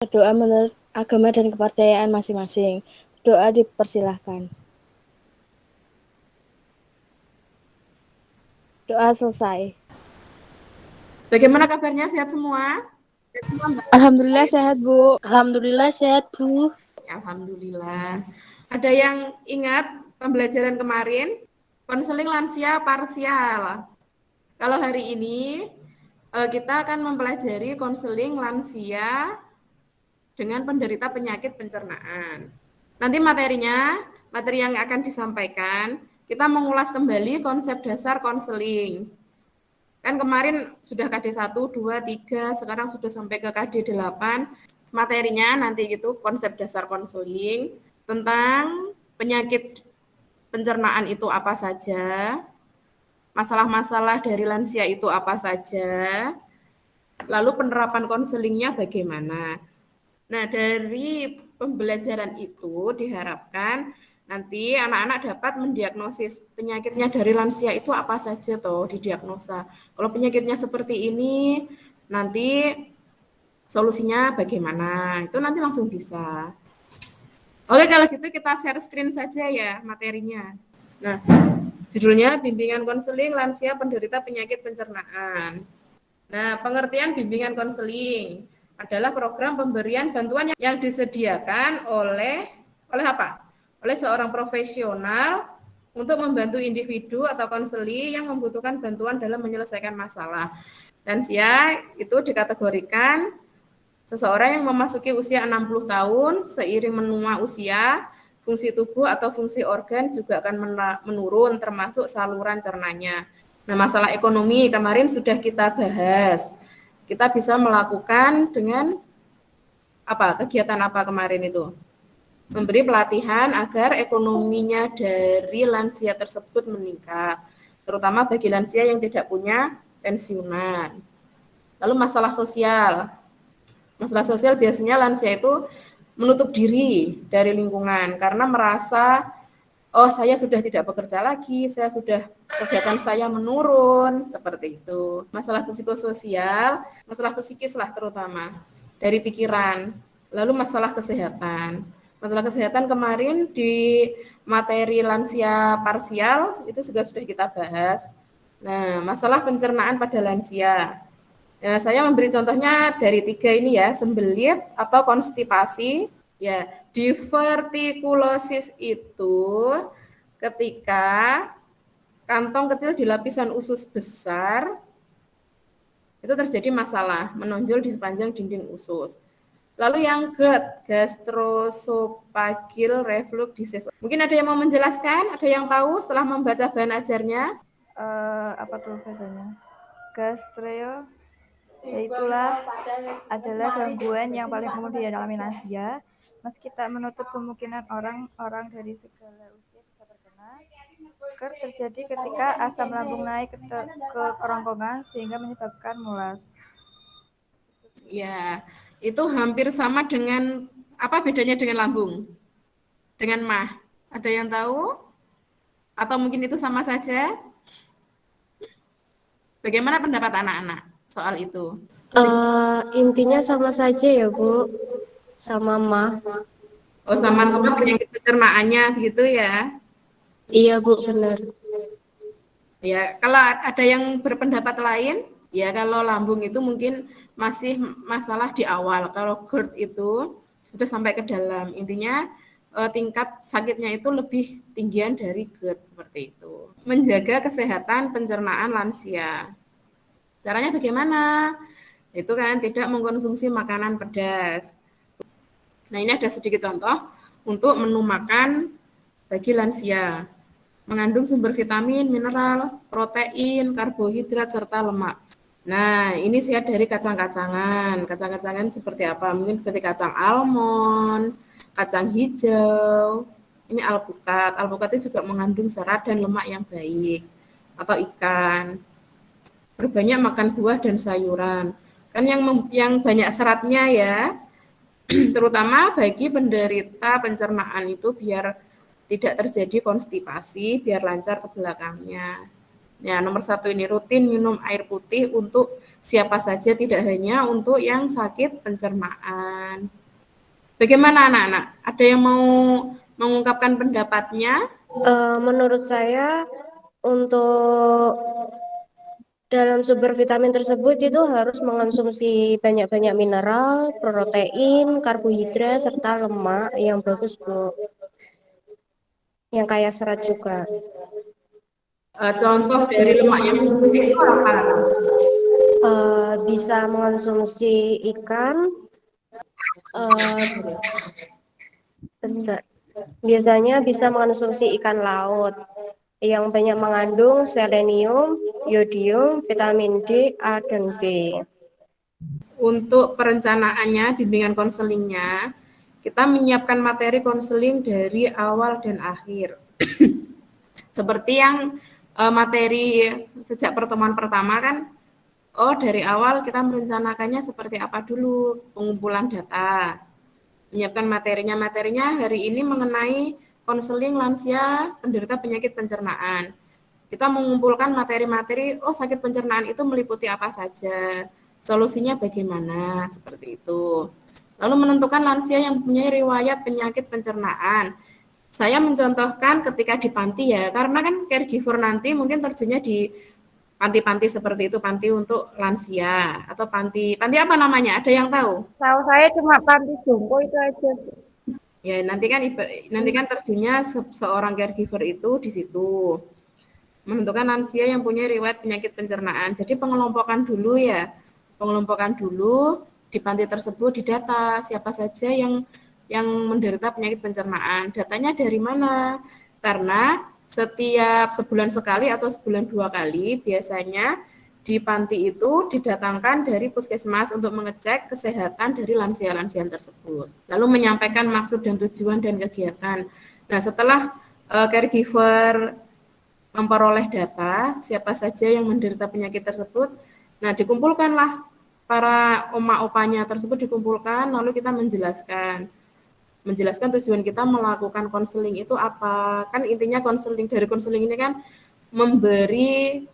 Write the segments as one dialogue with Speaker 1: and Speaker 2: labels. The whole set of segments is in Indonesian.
Speaker 1: doa menurut agama dan kepercayaan masing-masing. Doa dipersilahkan. Doa selesai.
Speaker 2: Bagaimana kabarnya? Sehat semua?
Speaker 1: Alhamdulillah sehat, Bu.
Speaker 3: Alhamdulillah sehat, Bu.
Speaker 2: Alhamdulillah. Ada yang ingat pembelajaran kemarin? Konseling lansia parsial. Kalau hari ini kita akan mempelajari konseling lansia dengan penderita penyakit pencernaan. Nanti materi yang akan disampaikan, kita mengulas kembali konsep dasar konseling. Kan kemarin sudah KD 1, 2, 3, sekarang sudah sampai ke KD 8. Materinya nanti gitu konsep dasar konseling tentang penyakit pencernaan itu apa saja, masalah-masalah dari lansia itu apa saja, lalu penerapan konselingnya bagaimana. Nah, dari pembelajaran itu diharapkan nanti anak-anak dapat mendiagnosis penyakitnya dari lansia itu apa saja toh didiagnosa. Kalau penyakitnya seperti ini, nanti solusinya bagaimana? Itu nanti langsung bisa. Oke, kalau gitu kita share screen saja ya materinya. Nah, judulnya Bimbingan Konseling Lansia Penderita Penyakit Pencernaan. Nah, pengertian bimbingan konseling adalah program pemberian bantuan yang disediakan oleh apa? Oleh seorang profesional untuk membantu individu atau konseli yang membutuhkan bantuan dalam menyelesaikan masalah. Lansia itu dikategorikan seseorang yang memasuki usia 60 tahun, seiring menua usia, fungsi tubuh atau fungsi organ juga akan menurun, termasuk saluran cernanya. Nah, masalah ekonomi kemarin sudah kita bahas. Kita bisa melakukan dengan apa? Kegiatan apa kemarin itu? Memberi pelatihan agar ekonominya dari lansia tersebut meningkat, terutama bagi lansia yang tidak punya pensiunan. Lalu masalah sosial. Masalah sosial biasanya lansia itu menutup diri dari lingkungan karena merasa, oh saya sudah tidak bekerja lagi, saya sudah kesehatan saya menurun, seperti itu. Masalah psikososial, masalah psikis lah terutama, dari pikiran. Lalu masalah kesehatan. Masalah kesehatan kemarin di materi lansia parsial, itu juga sudah kita bahas. Nah, masalah pencernaan pada lansia. Ya, saya memberi contohnya dari 3 ini ya, sembelit atau konstipasi. Ya, divertikulosis itu ketika kantong kecil di lapisan usus besar itu terjadi masalah, menonjol di sepanjang dinding usus. Lalu yang GERD, gastroesophageal reflux disease. Mungkin ada yang mau menjelaskan? Ada yang tahu setelah membaca bahan ajarnya?
Speaker 4: Apa tuh bahasanya? Gastro yaitulah adalah gangguan yang paling umum dialami lansia. Meski tak menutup kemungkinan orang-orang dari segala usia bisa terkena. GERD terjadi ketika asam lambung naik ke kerongkongan sehingga menyebabkan mulas.
Speaker 2: Ya, itu hampir sama dengan apa bedanya dengan lambung? Dengan MAH. Ada yang tahu? Atau mungkin itu sama saja? Bagaimana pendapat anak-anak soal itu?
Speaker 3: Intinya sama saja ya, Bu. Sama mah.
Speaker 2: Oh, sama-sama penyakit pencernaannya gitu ya?
Speaker 3: Iya, Bu, benar.
Speaker 2: Ya, kalau ada yang berpendapat lain, ya kalau lambung itu mungkin masih masalah di awal. Kalau GERD itu sudah sampai ke dalam. Intinya tingkat sakitnya itu lebih tinggian dari GERD seperti itu. Menjaga kesehatan pencernaan lansia. Caranya bagaimana? Itu kan tidak mengkonsumsi makanan pedas. Nah, ini ada sedikit contoh untuk menu makan bagi lansia. Mengandung sumber vitamin, mineral, protein, karbohidrat, serta lemak. Nah, ini sehat dari kacang-kacangan. Kacang-kacangan seperti apa? Mungkin seperti kacang almond, kacang hijau. Ini alpukat. Alpukat itu juga mengandung serat dan lemak yang baik. Atau ikan. Berbanyak makan buah dan sayuran. Kan yang banyak seratnya ya, terutama bagi penderita pencernaan itu biar tidak terjadi konstipasi, biar lancar ke belakangnya. Ya, nomor 1 ini rutin minum air putih untuk siapa saja, tidak hanya untuk yang sakit pencernaan. Bagaimana anak-anak? Ada yang mau mengungkapkan pendapatnya?
Speaker 3: Menurut saya untuk dalam sumber vitamin tersebut itu harus mengonsumsi banyak-banyak mineral, protein, karbohidrat, serta lemak yang bagus, Bu. Yang kaya serat juga.
Speaker 2: Contoh dari lemak yang seperti itu apa?
Speaker 3: Bisa mengonsumsi ikan, eh, bentar. Biasanya bisa mengonsumsi ikan laut yang banyak mengandung selenium, yodium, vitamin D, A, dan B.
Speaker 2: Untuk perencanaannya, bimbingan konselingnya, kita menyiapkan materi konseling dari awal dan akhir. Seperti yang materi sejak pertemuan pertama kan, dari awal kita merencanakannya seperti apa dulu, pengumpulan data, menyiapkan materinya hari ini mengenai konseling lansia penderita penyakit pencernaan. Kita mengumpulkan materi-materi, sakit pencernaan itu meliputi apa saja, solusinya bagaimana, seperti itu. Lalu menentukan lansia yang punya riwayat penyakit pencernaan. Saya mencontohkan ketika di panti ya, karena kan caregiver nanti mungkin terjunnya di panti-panti seperti itu, panti untuk lansia atau panti apa namanya? Ada yang tahu?
Speaker 4: Tahu saya cuma panti jompo itu aja.
Speaker 2: Ya, nanti kan terjunnya seorang caregiver itu di situ. Menentukan lansia yang punya riwayat penyakit pencernaan. Jadi pengelompokan dulu ya. Pengelompokan dulu di panti tersebut didata siapa saja yang menderita penyakit pencernaan. Datanya dari mana? Karena setiap sebulan sekali atau sebulan 2 kali biasanya di panti itu didatangkan dari puskesmas untuk mengecek kesehatan dari lansia-lansia tersebut. Lalu menyampaikan maksud dan tujuan dan kegiatan. Nah, setelah caregiver memperoleh data siapa saja yang menderita penyakit tersebut, nah dikumpulkanlah para oma-opanya tersebut dikumpulkan, lalu kita menjelaskan tujuan kita melakukan konseling itu apa. Kan intinya dari konseling ini kan memberi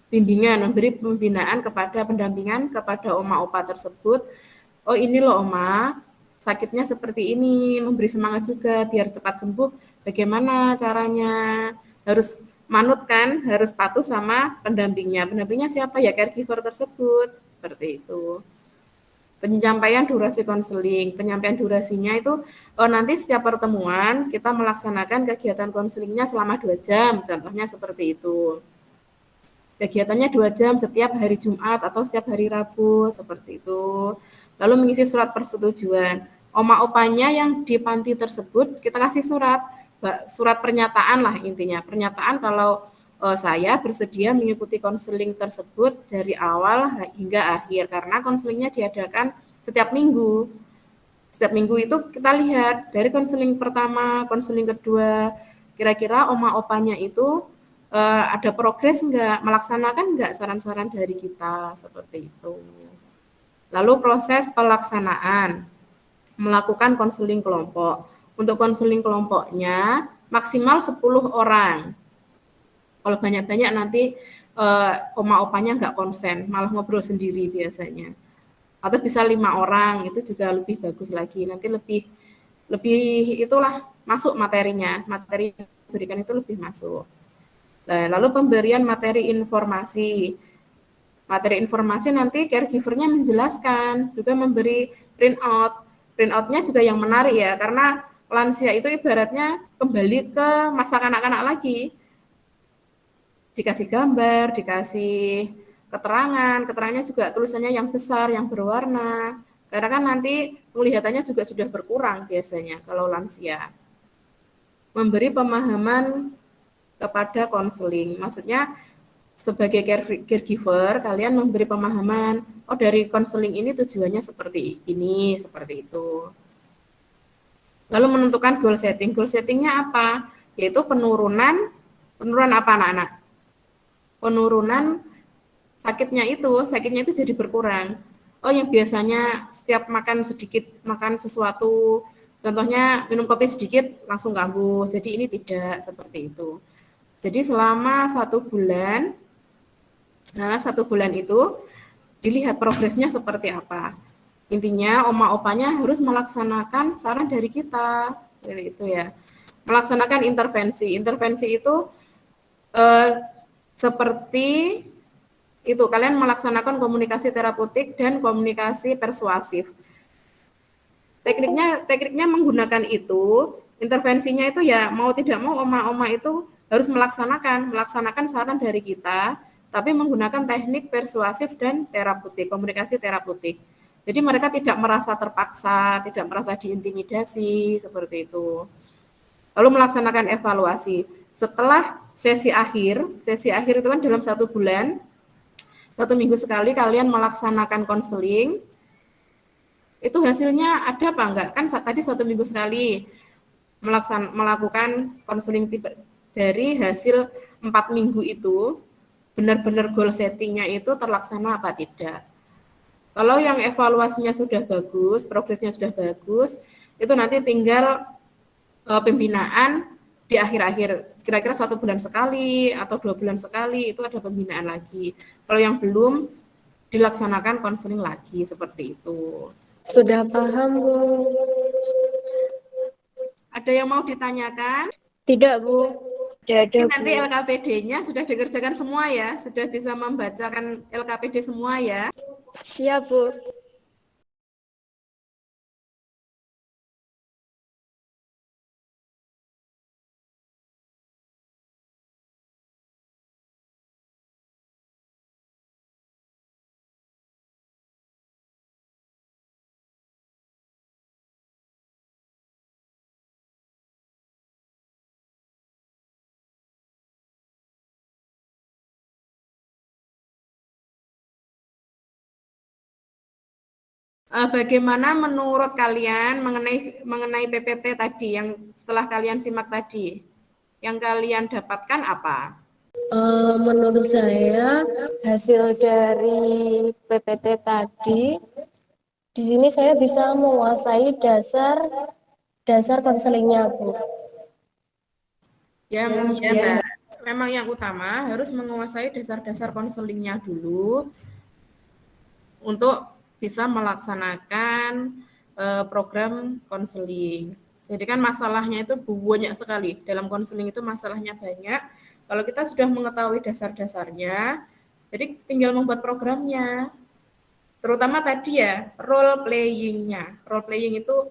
Speaker 2: bimbingan, memberi pembinaan kepada pendampingan kepada oma-opa tersebut. Oh ini loh oma, sakitnya seperti ini, memberi semangat juga biar cepat sembuh. Bagaimana caranya? Harus manut kan, harus patuh sama pendampingnya. Pendampingnya siapa ya? Caregiver tersebut. Seperti itu. Penyampaian durasi konseling. Penyampaian durasinya itu nanti setiap pertemuan kita melaksanakan kegiatan konselingnya selama 2 jam. Contohnya seperti itu. Kegiatannya 2 jam setiap hari Jumat atau setiap hari Rabu. Seperti itu. Lalu mengisi surat persetujuan. Oma-opanya yang di panti tersebut kita kasih surat pernyataan lah intinya. Pernyataan kalau saya bersedia mengikuti konseling tersebut dari awal hingga akhir karena konselingnya diadakan setiap minggu. Setiap minggu itu kita lihat dari konseling pertama, konseling kedua, kira-kira oma-opanya itu ada progres enggak, melaksanakan enggak saran-saran dari kita seperti itu. Lalu proses pelaksanaan, melakukan konseling kelompok. Untuk konseling kelompoknya maksimal 10 orang. Kalau banyak-banyak nanti oma-opanya nggak konsen, malah ngobrol sendiri biasanya. Atau bisa 5 orang, itu juga lebih bagus lagi. Nanti lebih itulah masuk materinya. Materi yang diberikan itu lebih masuk. Nah, lalu pemberian materi informasi. Materi informasi nanti caregiver-nya menjelaskan, juga memberi print-out. Print-out-nya juga yang menarik ya, karena lansia itu ibaratnya kembali ke masa kanak-kanak lagi. Dikasih gambar, dikasih keterangannya juga tulisannya yang besar, yang berwarna. Karena kan nanti penglihatannya juga sudah berkurang biasanya kalau lansia. Memberi pemahaman kepada konseling. Maksudnya sebagai caregiver, kalian memberi pemahaman, dari konseling ini tujuannya seperti ini, seperti itu. Lalu menentukan goal setting. Goal settingnya apa? Yaitu penurunan apa anak-anak? Penurunan sakitnya itu jadi berkurang. Yang biasanya setiap makan sesuatu, contohnya minum kopi sedikit langsung kambuh. Jadi ini tidak seperti itu. Jadi selama 1 bulan, itu dilihat progresnya seperti apa. Intinya oma opanya harus melaksanakan saran dari kita, itu ya. Melaksanakan intervensi. Intervensi itu seperti itu, kalian melaksanakan komunikasi terapeutik dan komunikasi persuasif. Tekniknya menggunakan itu, intervensinya itu ya mau tidak mau oma-oma itu harus melaksanakan saran dari kita, tapi menggunakan teknik persuasif dan terapeutik, komunikasi terapeutik. Jadi mereka tidak merasa terpaksa, tidak merasa diintimidasi, seperti itu. Lalu melaksanakan evaluasi. Setelah sesi akhir itu kan dalam 1 bulan, 1 minggu sekali kalian melaksanakan konseling, itu hasilnya ada apa enggak? Kan tadi 1 minggu sekali melakukan konseling dari hasil 4 minggu itu, benar-benar goal settingnya itu terlaksana apa tidak. Kalau yang evaluasinya sudah bagus, progresnya sudah bagus, itu nanti tinggal pembinaan di akhir-akhir, kira-kira 1 bulan sekali atau 2 bulan sekali itu ada pembinaan lagi. Kalau yang belum, dilaksanakan konseling lagi, seperti itu.
Speaker 1: Sudah paham, Bu.
Speaker 2: Ada yang mau ditanyakan?
Speaker 3: Tidak, Bu.
Speaker 1: Tidak ada,
Speaker 2: Nanti
Speaker 1: Bu.
Speaker 2: LKPD-nya sudah dikerjakan semua ya? Sudah bisa membacakan LKPD semua ya?
Speaker 1: Siap, Bu.
Speaker 2: Bagaimana menurut kalian mengenai PPT tadi yang setelah kalian simak tadi? Yang kalian dapatkan apa?
Speaker 3: Menurut saya hasil dari PPT tadi, di sini saya bisa menguasai dasar konselingnya, Bu.
Speaker 2: Ya, Mbak. Memang yang utama harus menguasai dasar-dasar konselingnya dulu untuk bisa melaksanakan program konseling. Jadi kan masalahnya itu banyak sekali. Dalam konseling itu masalahnya banyak. Kalau kita sudah mengetahui dasar-dasarnya, jadi tinggal membuat programnya. Terutama tadi ya, role playing-nya. Role playing itu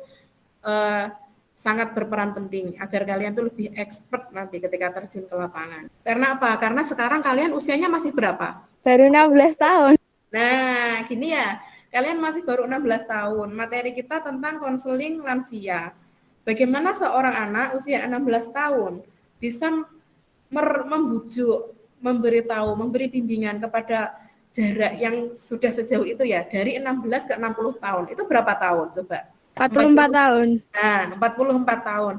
Speaker 2: sangat berperan penting agar kalian tuh lebih expert nanti ketika terjun ke lapangan. Karena apa? Karena sekarang kalian usianya masih berapa?
Speaker 1: Baru 16 tahun.
Speaker 2: Nah, gini ya. Kalian masih baru 16 tahun. Materi kita tentang konseling lansia. Bagaimana seorang anak usia 16 tahun bisa membujuk, memberitahu, memberi bimbingan kepada jarak yang sudah sejauh itu ya, dari 16 ke 60 tahun. Itu berapa tahun coba?
Speaker 1: 44 tahun.
Speaker 2: Nah, 44 tahun.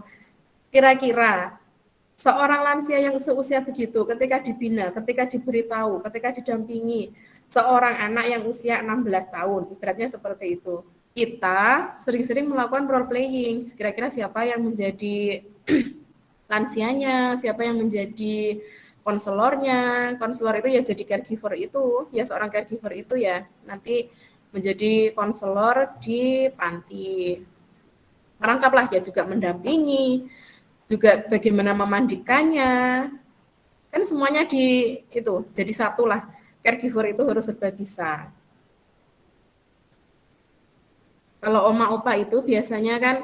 Speaker 2: Kira-kira seorang lansia yang seusia begitu ketika dibina, ketika diberitahu, ketika didampingi seorang anak yang usia 16 tahun, ibaratnya seperti itu. Kita sering-sering melakukan role playing, kira-kira siapa yang menjadi lansianya, siapa yang menjadi konselornya. Konselor itu ya jadi caregiver itu, ya seorang caregiver itu ya nanti menjadi konselor di panti. Merangkaplah dia juga mendampingi, juga bagaimana memandikannya. Kan semuanya di itu, jadi satu lah. Caregiver itu harus serba bisa. Kalau oma opa itu biasanya kan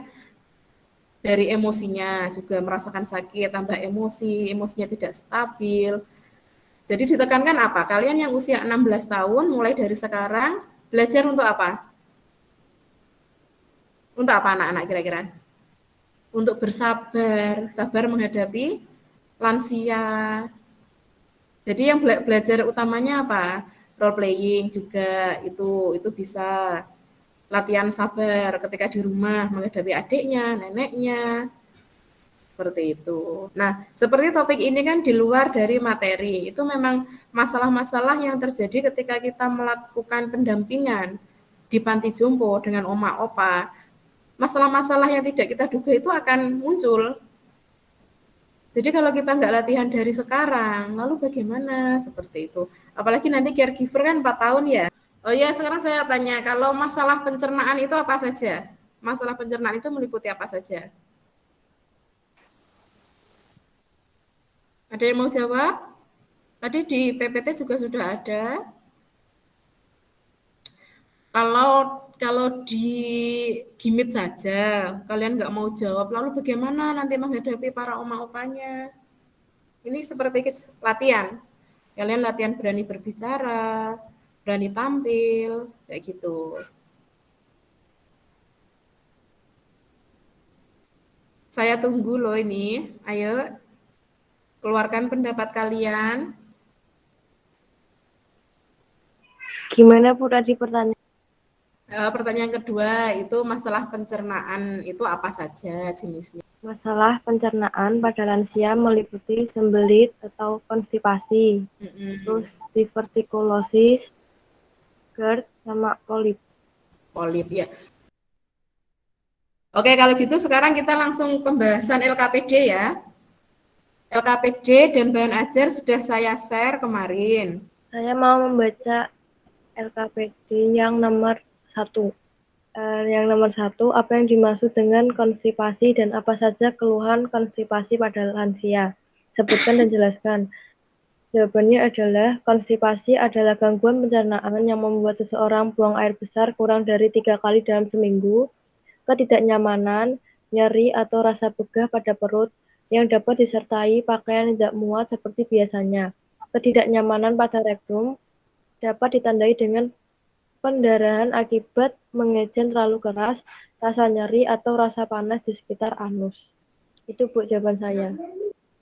Speaker 2: dari emosinya juga merasakan sakit, tambah emosinya tidak stabil. Jadi ditekankan apa? Kalian yang usia 16 tahun mulai dari sekarang belajar untuk apa? Untuk apa anak-anak kira-kira? Untuk bersabar, sabar menghadapi lansia. Jadi yang belajar utamanya apa? Role playing juga itu bisa. Latihan sabar ketika di rumah menghadapi adiknya, neneknya, seperti itu. Nah, seperti topik ini kan di luar dari materi, itu memang masalah-masalah yang terjadi ketika kita melakukan pendampingan di panti jompo dengan oma opa. Masalah-masalah yang tidak kita duga itu akan muncul. Jadi kalau kita nggak latihan dari sekarang, lalu bagaimana? Seperti itu. Apalagi nanti caregiver kan 4 tahun ya. Oh ya, sekarang saya tanya, kalau masalah pencernaan itu apa saja? Masalah pencernaan itu meliputi apa saja? Ada yang mau jawab? Tadi di PPT juga sudah ada. Kalau kalau di gimit saja, kalian nggak mau jawab, lalu bagaimana nanti menghadapi para oma-opanya? Ini seperti latihan. Kalian latihan berani berbicara, berani tampil, kayak gitu. Saya tunggu loh ini. Ayo, keluarkan pendapat kalian.
Speaker 3: Gimana Bu tadi pertanyaan?
Speaker 2: Pertanyaan kedua itu masalah pencernaan itu apa saja jenisnya?
Speaker 3: Masalah pencernaan pada lansia meliputi sembelit atau konstipasi, terus divertikulosis, GERD, sama polip.
Speaker 2: Polip ya. Oke, kalau gitu sekarang kita langsung pembahasan LKPD ya. LKPD dan bahan ajar sudah saya share kemarin.
Speaker 3: Saya mau membaca LKPD yang nomor 1. Yang nomor 1, apa yang dimaksud dengan konstipasi dan apa saja keluhan konstipasi pada lansia? Sebutkan dan jelaskan. Jawabannya adalah konstipasi adalah gangguan pencernaan yang membuat seseorang buang air besar kurang dari 3 kali dalam seminggu, ketidaknyamanan, nyeri atau rasa begah pada perut yang dapat disertai pakaian tidak muat seperti biasanya. Ketidaknyamanan pada rektum dapat ditandai dengan pendarahan akibat mengejen terlalu keras, rasa nyeri atau rasa panas di sekitar anus. Itu Bu jawaban saya.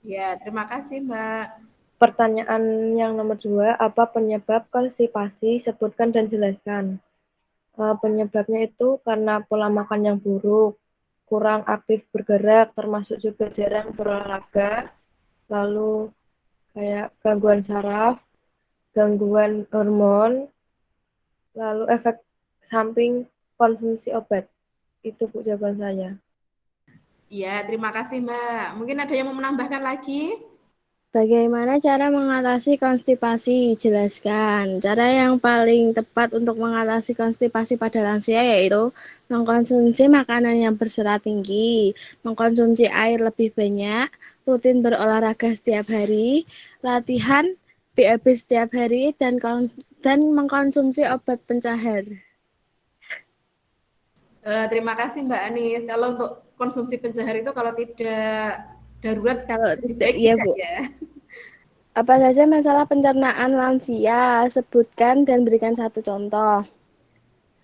Speaker 2: Ya, terima kasih Mbak.
Speaker 3: Pertanyaan yang nomor 2, apa penyebab konstipasi? Sebutkan dan jelaskan. Penyebabnya itu karena pola makan yang buruk, kurang aktif bergerak, termasuk juga jarang berolahraga, lalu kayak gangguan saraf, gangguan hormon, lalu efek samping konsumsi obat. Itu Bu jawaban saya.
Speaker 2: Ya, terima kasih Mbak. Mungkin ada yang mau menambahkan lagi?
Speaker 1: Bagaimana cara mengatasi konstipasi? Jelaskan. Cara yang paling tepat untuk mengatasi konstipasi pada lansia yaitu mengkonsumsi makanan yang berserat tinggi, mengkonsumsi air lebih banyak, rutin berolahraga setiap hari, latihan BAB setiap hari, dan mengkonsumsi obat pencahar.
Speaker 2: Terima kasih Mbak Anis. Kalau untuk konsumsi pencahar itu kalau tidak darurat,
Speaker 1: Kalau
Speaker 2: lebih
Speaker 1: tidak,
Speaker 2: baik
Speaker 1: iya
Speaker 2: tidak
Speaker 1: Bu.
Speaker 2: ya.
Speaker 1: Apa saja masalah pencernaan lansia? Sebutkan dan berikan satu contoh.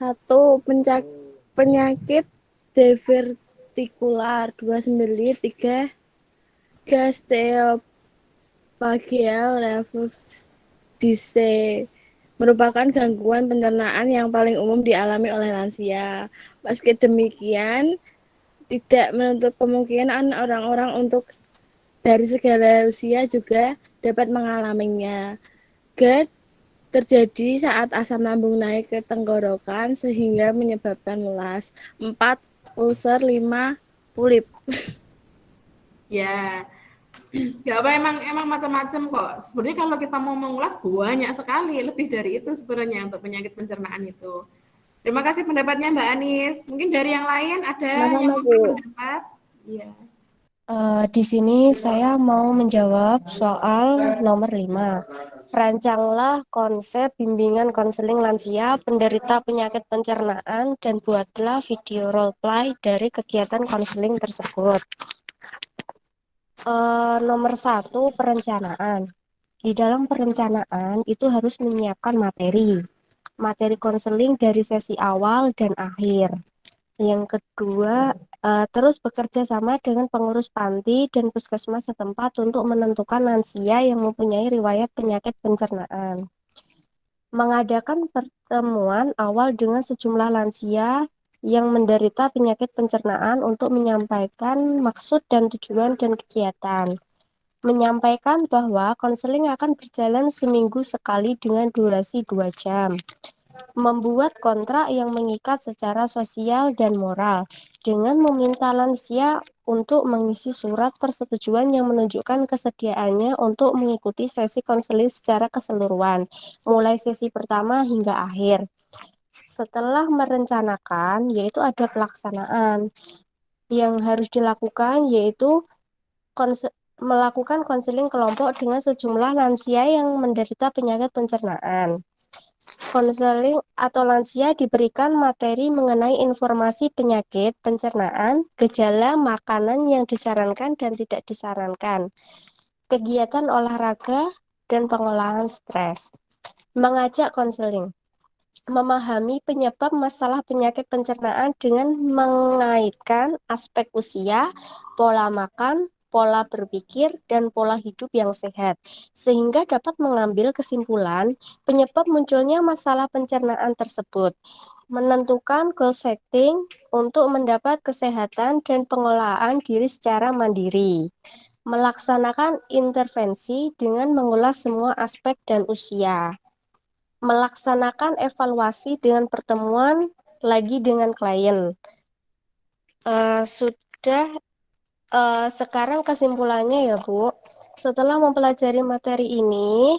Speaker 1: 1. Penyakit divertikular. 2. Sembelit. 3. Gastrophageal reflux disease merupakan gangguan pencernaan yang paling umum dialami oleh lansia. Meski demikian, tidak menutup kemungkinan orang-orang untuk dari segala usia juga dapat mengalaminya. GERD terjadi saat asam lambung naik ke tenggorokan sehingga menyebabkan mulas. 4. Ulcer. 5. Polip.
Speaker 2: Ya, nggak apa emang macam-macam kok. Sebenarnya kalau kita mau mengulas banyak sekali, lebih dari itu sebenarnya untuk penyakit pencernaan itu. Terima kasih pendapatnya Mbak Anis. Mungkin dari yang lain ada yang
Speaker 1: Sama-sama,
Speaker 2: mau
Speaker 1: Bu.
Speaker 2: berpendapat? Iya.
Speaker 3: Di sini saya mau menjawab soal nomor 5. Rancanglah konsep bimbingan konseling lansia penderita penyakit pencernaan dan buatlah video role play dari kegiatan konseling tersebut. Nomor 1, perencanaan. Di dalam perencanaan itu harus menyiapkan materi konseling dari sesi awal dan akhir. Yang kedua, terus bekerja sama dengan pengurus panti dan puskesmas setempat untuk menentukan lansia yang mempunyai riwayat penyakit pencernaan. Mengadakan pertemuan awal dengan sejumlah lansia yang menderita penyakit pencernaan untuk menyampaikan maksud dan tujuan dan kegiatan. Menyampaikan bahwa konseling akan berjalan seminggu sekali dengan durasi 2 jam.
Speaker 5: membuat kontrak yang mengikat secara sosial dan moral dengan meminta lansia untuk mengisi surat persetujuan yang menunjukkan kesediaannya untuk mengikuti sesi konseling secara keseluruhan, mulai sesi pertama hingga akhir. Setelah merencanakan, yaitu ada pelaksanaan. Yang harus dilakukan yaitu melakukan konseling kelompok dengan sejumlah lansia yang menderita penyakit pencernaan. Konseling atau lansia diberikan materi mengenai informasi penyakit pencernaan, gejala, makanan yang disarankan dan tidak disarankan, kegiatan olahraga, dan pengolahan stres. Mengajak konseling. Memahami penyebab masalah penyakit pencernaan dengan mengaitkan aspek usia, pola makan, pola berpikir, dan pola hidup yang sehat, sehingga dapat mengambil kesimpulan penyebab munculnya masalah pencernaan tersebut. Menentukan goal setting untuk mendapat kesehatan dan pengolahan diri secara mandiri. Melaksanakan intervensi dengan mengulas semua aspek dan usia. Melaksanakan evaluasi dengan pertemuan lagi dengan klien. Sekarang kesimpulannya ya Bu, setelah mempelajari materi ini,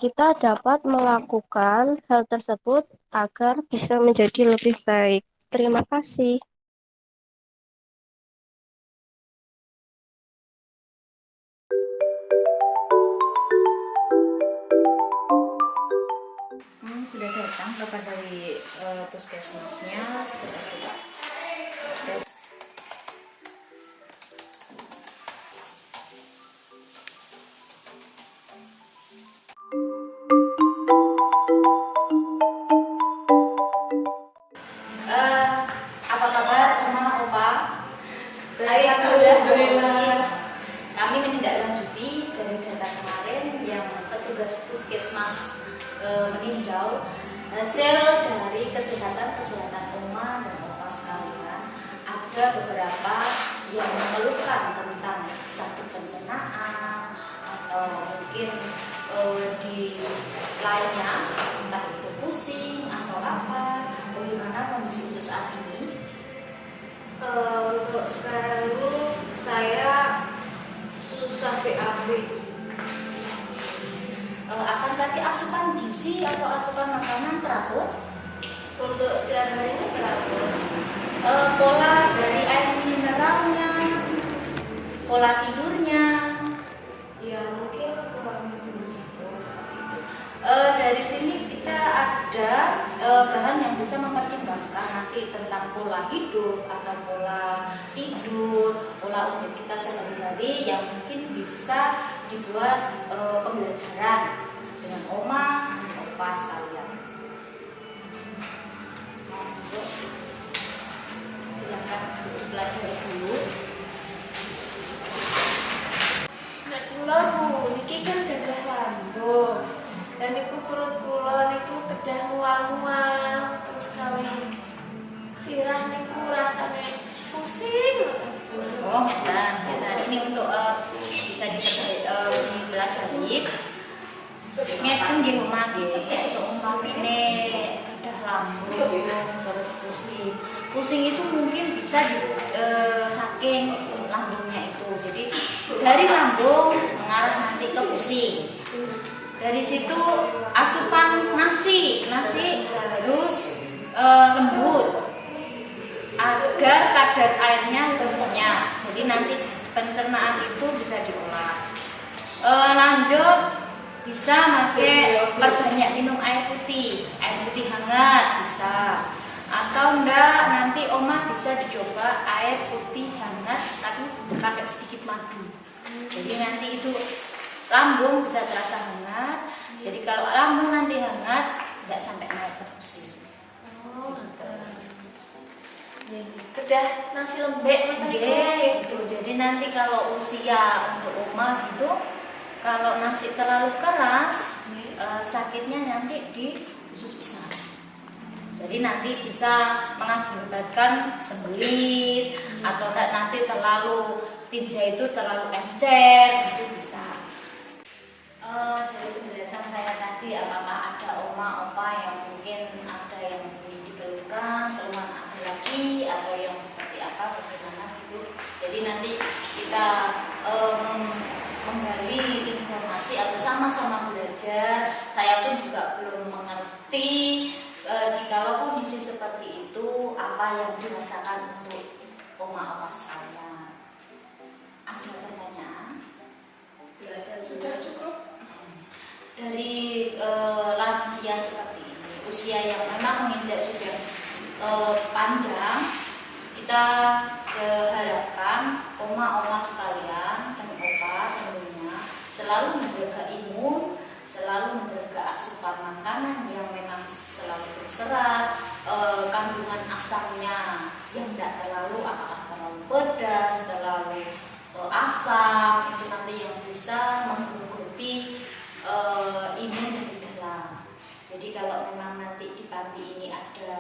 Speaker 5: kita dapat melakukan hal tersebut agar bisa menjadi lebih baik. Terima kasih.
Speaker 6: Sudah datang kabar dari puskesmasnya. Apa kabar Oma, Opa? Alhamdulillah. Kami menindaklanjuti dari data kemarin yang petugas puskesmas meninjau hasil dari kesehatan Oma dan Opa sekalian. Ada beberapa yang mengeluhkan tentang sakit pencernaan atau mungkin di lainnya, entah itu pusing atau apa. Bagaimana kondisi untuk saat ini?
Speaker 3: Untuk sekarang ini saya susah BAB.
Speaker 6: Akan tadi asupan gizi atau asupan makanan teratur?
Speaker 3: Untuk setiap harinya teratur.
Speaker 6: Pola dari air mineralnya, pola tidurnya,
Speaker 3: Ya mungkin kurang lebih
Speaker 6: seperti itu. Dari sini kita ada bahan yang bisa mempertimbangkan nanti tentang pola hidup atau pola tidur, pola untuk kita sehari-hari yang mungkin bisa dibuat pembelajaran dengan Oma dan Opa sekalian. Silakan belajar dulu.
Speaker 7: Nek kula Bu, niki kan gadah lambung. Dan niku perut kula niku kedah mual-mual terus kawin sirah niku rasane pusing.
Speaker 6: Oh, dan ini untuk bisa dipelajari. Ngeten nggih omah nggih, seumpamine kedah lambung terus pusing. Pusing itu mungkin bisa saking lambungnya itu. Jadi dari lambung mengarah nanti ke pusing. Dari situ asupan nasi harus lembut agar kadar airnya banyak. Jadi nanti pencernaan itu bisa diolah. Lanjut bisa perbanyak minum air putih hangat bisa. Atau enggak nanti Oma bisa dicoba air putih hangat tapi pakai sedikit madu. Jadi nanti itu lambung bisa terasa hangat. Jadi kalau lambung nanti hangat, tidak sampai naik ke pusing.
Speaker 7: Oh, kedah nasi lembek
Speaker 6: gitu. Jadi nanti kalau usia untuk Oma gitu, kalau nasi terlalu keras, sakitnya nanti di usus besar. Jadi nanti bisa mengakibatkan sembelit atau enggak nanti terlalu tinja itu terlalu encer, itu bisa. Dari penjelasan saya tadi, apakah ada Oma, Opa yang mungkin informasi atau sama-sama belajar. Saya pun juga belum mengerti jikalau kondisi seperti itu apa yang dirasakan untuk oma-oma sekalian. Ada pertanyaan?
Speaker 2: Tidak ada, sudah cukup.
Speaker 6: Dari lansia seperti ini, usia yang memang menginjak sudah panjang, kita harapkan oma-oma sekalian dan opa tentunya selalu menjaga imun, selalu menjaga asupan makanan yang memang selalu berserat, kandungan asamnya yang tidak terlalu pedas, terlalu asam, itu nanti yang bisa menggerogoti imun dari dalam. Jadi kalau memang nanti di panti ini ada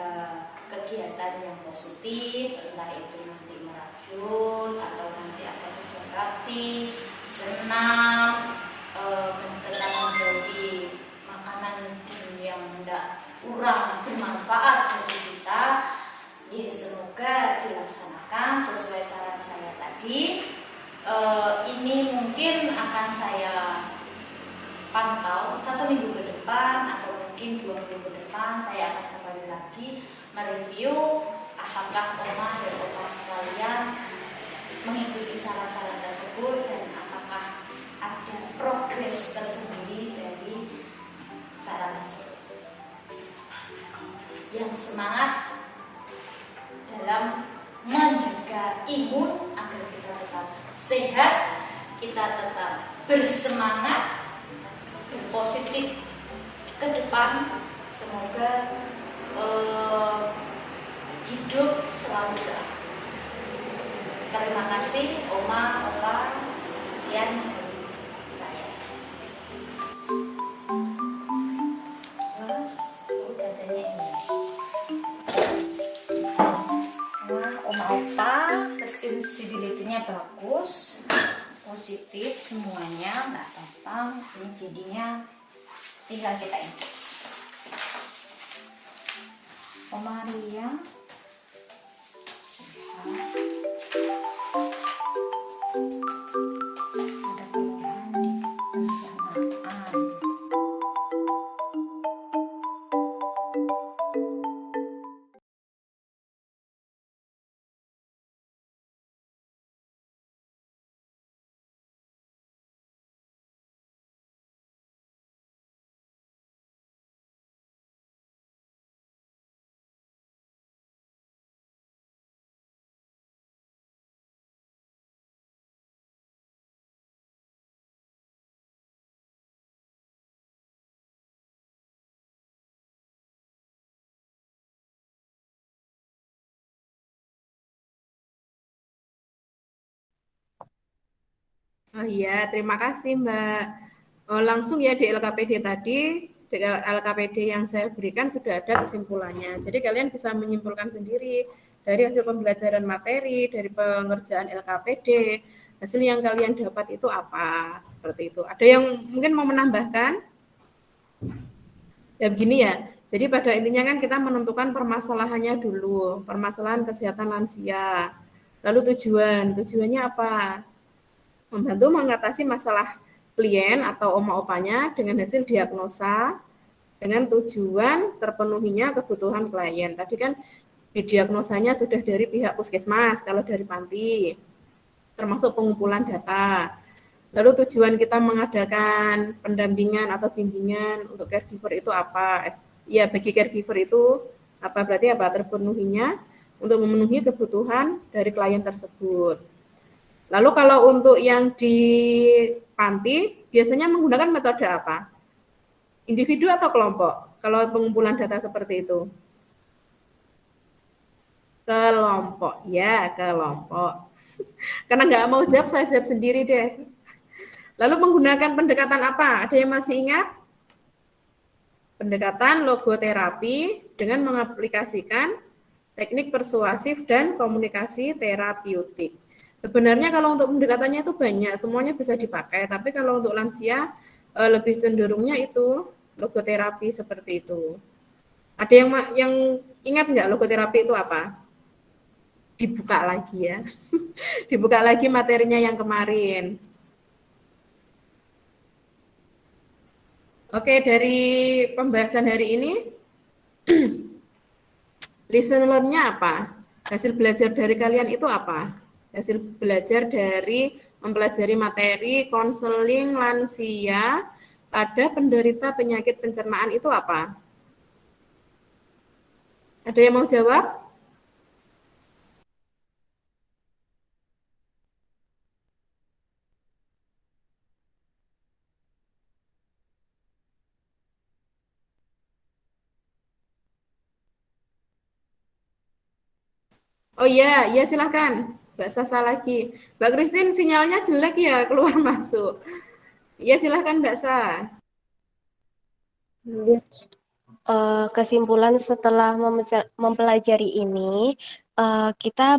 Speaker 6: kegiatan yang positif, entah itu nanti merajut atau nanti ada kerja bakti, senam, bentengan menjauhi makanan yang tidak kurang bermanfaat bagi kita, ya semoga dilaksanakan sesuai saran saya tadi. Ini mungkin akan saya pantau 1 minggu ke depan atau mungkin 2 minggu ke depan saya akan kembali lagi mereview apakah oma dan opa sekalian mengikuti saran-saran tersebut dan apakah ada progres tersendiri dari saran tersebut. Yang semangat dalam menjaga imun agar kita tetap sehat, kita tetap bersemangat, berpositif ke depan. Semoga hidup selalu berarti. Terima kasih oma, opa. Sekian dari saya. Wah, datanya ini. Wah, oma opa, responsibility-nya bagus, positif semuanya, nggak apa-apa. Ini jadinya tinggal kita input. Oma Ria sehat, ada keluhan di pencernaan.
Speaker 2: Oh iya, terima kasih Mbak. Langsung ya di LKPD tadi, di LKPD yang saya berikan sudah ada kesimpulannya. Jadi kalian bisa menyimpulkan sendiri dari hasil pembelajaran materi, dari pengerjaan LKPD, hasil yang kalian dapat itu apa, seperti itu. Ada yang mungkin mau menambahkan? Ya begini ya, jadi pada intinya kan kita menentukan permasalahannya dulu, permasalahan kesehatan lansia. Lalu tujuannya apa? Membantu mengatasi masalah klien atau oma-opanya dengan hasil diagnosa dengan tujuan terpenuhinya kebutuhan klien. Tadi kan diagnosanya sudah dari pihak puskesmas kalau dari panti, termasuk pengumpulan data. Lalu tujuan kita mengadakan pendampingan atau bimbingan untuk caregiver itu apa? Ya, bagi caregiver itu apa, berarti apa? Terpenuhinya untuk memenuhi kebutuhan dari klien tersebut. Lalu kalau untuk yang di panti, biasanya menggunakan metode apa? Individu atau kelompok? Kalau pengumpulan data seperti itu? Kelompok, ya kelompok. Karena nggak mau jawab, saya jawab sendiri deh. Lalu menggunakan pendekatan apa? Ada yang masih ingat? Pendekatan logoterapi dengan mengaplikasikan teknik persuasif dan komunikasi terapeutik. Sebenarnya kalau untuk pendekatannya itu banyak, semuanya bisa dipakai. Tapi kalau untuk lansia lebih cenderungnya itu logoterapi seperti itu. Ada yang ingat nggak logoterapi itu apa? Dibuka lagi ya. Dibuka lagi materinya yang kemarin. Oke, dari pembahasan hari ini, lesson learn-nya apa? Hasil belajar dari kalian itu apa? Hasil belajar dari mempelajari materi konseling lansia pada penderita penyakit pencernaan itu apa? Ada yang mau jawab? Oh iya, iya silahkan. Mbak Sasa lagi. Mbak Christine sinyalnya jelek ya, keluar masuk. Iya silahkan Mbak Sa.
Speaker 5: Kesimpulan setelah mempelajari ini, kita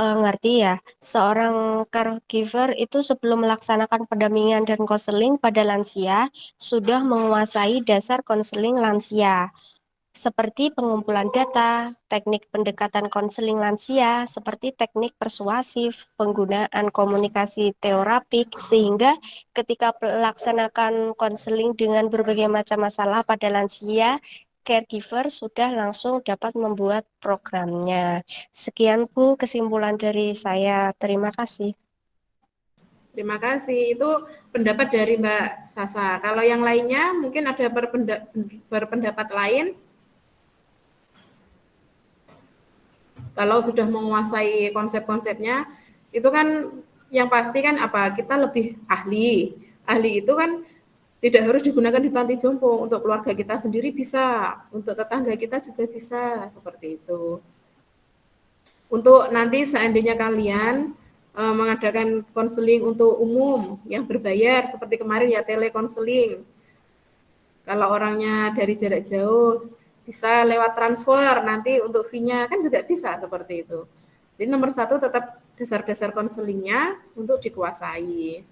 Speaker 5: ngerti ya, seorang caregiver itu sebelum melaksanakan pendampingan dan konseling pada lansia sudah menguasai dasar konseling lansia, seperti pengumpulan data, teknik pendekatan konseling lansia, seperti teknik persuasif, penggunaan komunikasi terapik, sehingga ketika melaksanakan konseling dengan berbagai macam masalah pada lansia, caregiver sudah langsung dapat membuat programnya. Sekian Bu kesimpulan dari saya. Terima kasih.
Speaker 2: Terima kasih. Itu pendapat dari Mbak Sasa. Kalau yang lainnya mungkin ada berpendapat lain. Kalau sudah menguasai konsep-konsepnya, itu kan yang pasti kan apa? Kita lebih ahli. Ahli itu kan tidak harus digunakan di panti jompo. Untuk keluarga kita sendiri bisa, untuk tetangga kita juga bisa, seperti itu. Untuk nanti seandainya kalian mengadakan konseling untuk umum yang berbayar, seperti kemarin ya telekonseling. Kalau orangnya dari jarak jauh, bisa lewat transfer, nanti untuk fee-nya kan juga bisa seperti itu. Jadi nomor satu tetap dasar-dasar konselingnya untuk dikuasai.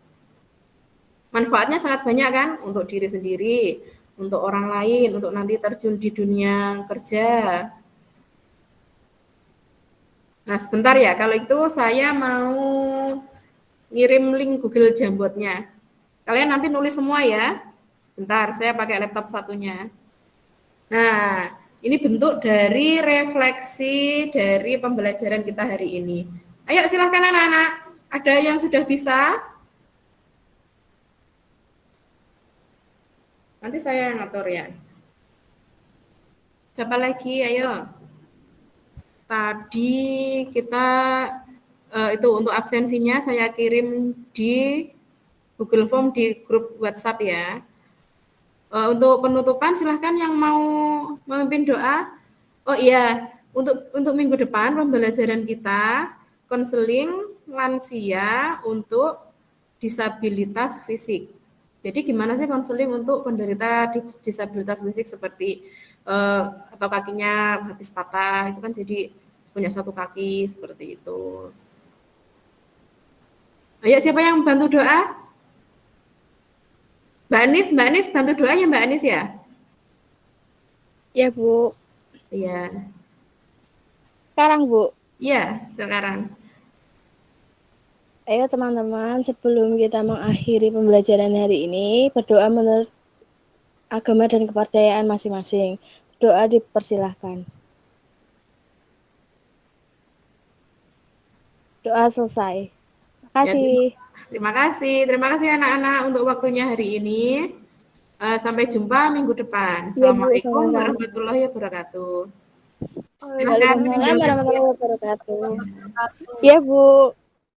Speaker 2: Manfaatnya sangat banyak kan, untuk diri sendiri, untuk orang lain, untuk nanti terjun di dunia kerja. Nah sebentar ya, kalau itu saya mau ngirim link Google Jambotnya. Kalian nanti nulis semua ya. Sebentar, saya pakai laptop satunya. Nah, ini bentuk dari refleksi dari pembelajaran kita hari ini. Ayo silahkan anak-anak. Ada yang sudah bisa? Nanti saya yang ngatur ya. Siapa lagi? Ayo. Tadi kita itu untuk absensinya saya kirim di Google Form di grup WhatsApp ya. Untuk penutupan silahkan yang mau memimpin doa. Oh iya, untuk minggu depan pembelajaran kita konseling lansia untuk disabilitas fisik. Jadi gimana sih konseling untuk penderita disabilitas fisik seperti atau kakinya habis patah itu kan jadi punya satu kaki seperti itu. Ayo siapa yang bantu doa? Mbak Anis bantu doa ya Mbak Anis ya?
Speaker 1: Ya, Bu.
Speaker 2: Iya.
Speaker 1: Sekarang, Bu.
Speaker 2: Iya, sekarang.
Speaker 1: Ayo teman-teman, sebelum kita mengakhiri pembelajaran hari ini, berdoa menurut agama dan kepercayaan masing-masing. Doa dipersilahkan. Doa selesai. Terima kasih.
Speaker 2: Terima kasih anak-anak untuk waktunya hari ini. Sampai jumpa minggu depan.
Speaker 1: Ya, Bu,
Speaker 2: Assalamualaikum
Speaker 1: sama-sama.
Speaker 2: warahmatullahi wabarakatuh.
Speaker 1: Waalaikumsalam warahmatullahi wabarakatuh. Ya, Bu.